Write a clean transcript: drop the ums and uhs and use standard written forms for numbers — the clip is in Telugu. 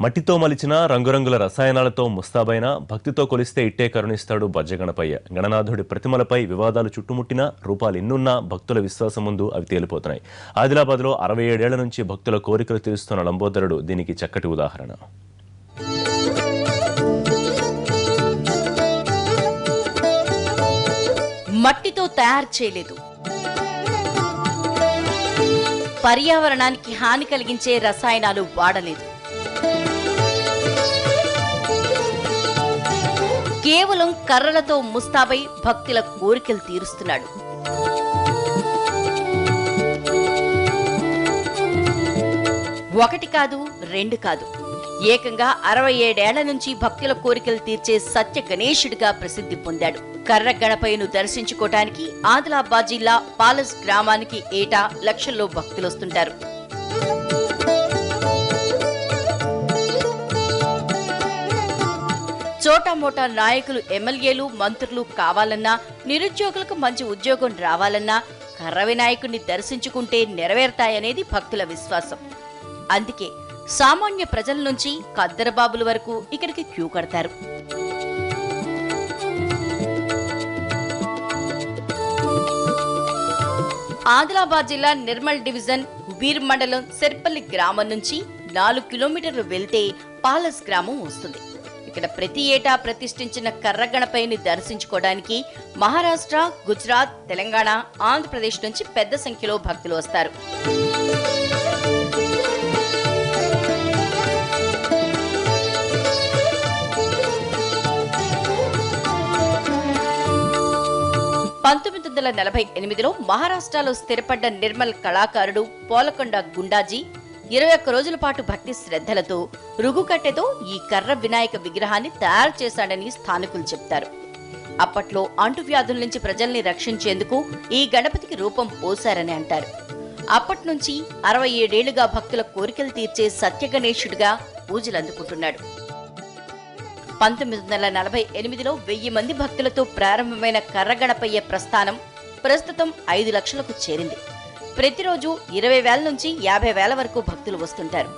మట్టితో మలిచిన రంగురంగుల రసాయనాలతో ముస్తాబైన భక్తితో కొలిస్తే ఇట్టే కరుణిస్తాడు బజ్జగణపయ్య. గణనాథుడి ప్రతిమలపై వివాదాలు చుట్టుముట్టిన రూపాలు ఎన్నున్నా భక్తుల విశ్వాసం ముందు అవి తేలిపోతున్నాయి. ఆదిలాబాద్లో 67 ఏళ్ల నుంచి భక్తుల కోరికలు తీరుస్తున్న లంబోదరుడు దీనికి చక్కటి ఉదాహరణ. మట్టితో తయారు చేయలేదు, పర్యావరణానికి హాని కలిగించే రసాయనాలు వాడలేదు, కేవలం కర్రలతో ముస్తాబై భక్తుల కోరికలు తీరుస్తున్నాడు. ఒకటి కాదు, రెండు కాదు, ఏకంగా 67 ఏళ్ల నుంచి భక్తుల కోరికలు తీర్చే సత్య గణేశుడిగా ప్రసిద్ధి పొందాడు. కర్ర గణపయ్యను దర్శించుకోవటానికి ఆదిలాబాద్ జిల్లా పాలస్ గ్రామానికి ఏటా లక్షల్లో భక్తులొస్తుంటారు. చోటామోటా నాయకులు, ఎమ్మెల్యేలు, మంత్రులు కావాలన్నా, నిరుద్యోగులకు మంచి ఉద్యోగం రావాలన్నా కర్ర వినాయకుడిని దర్శించుకుంటే నెరవేరుతాయనేది భక్తుల విశ్వాసం. అందుకే సామాన్య ప్రజల నుంచి కద్దరబాబుల వరకు ఇక్కడికి క్యూ కడతారు. ఆదిలాబాద్ జిల్లా నిర్మల్ డివిజన్ కుబీర్ మండలం సెర్పల్లి గ్రామం నుంచి 4 కిలోమీటర్లు వెళ్తే పాలస్ గ్రామం వస్తుంది. ఇక్కడ ప్రతి ఏటా ప్రతిష్ఠించిన కర్రగణపైని దర్శించుకోవడానికి మహారాష్ట్ర, గుజరాత్, తెలంగాణ, ఆంధ్రప్రదేశ్ నుంచి పెద్ద సంఖ్యలో భక్తులు వస్తారు. పంతొమ్మిది 1948లో మహారాష్ట్రలో స్థిరపడ్డ నిర్మల్ కళాకారుడు పోలకొండ గుండాజీ 21 రోజుల పాటు భక్తి శ్రద్ధలతో రుగుకట్టెతో ఈ కర్ర వినాయక విగ్రహాన్ని తయారు చేశాడని స్థానికులు చెప్తారు. అప్పట్లో అంటువ్యాధుల నుంచి ప్రజల్ని రక్షించేందుకు ఈ గణపతికి రూపం పోశారని అంటారు. అప్పట్నుంచి 67 ఏళ్లుగా భక్తుల కోరికలు తీర్చే సత్యగణేశుడిగా పూజలు అందుకుంటున్నాడు. 1948లో 1000 మంది భక్తులతో ప్రారంభమైన కర్రగణపయ్య ప్రస్థానం ప్రస్తుతం 5 లక్షలకు చేరింది. ప్రతిరోజు 20,000 నుంచి 50,000 వరకు భక్తులు వస్తుంటారు.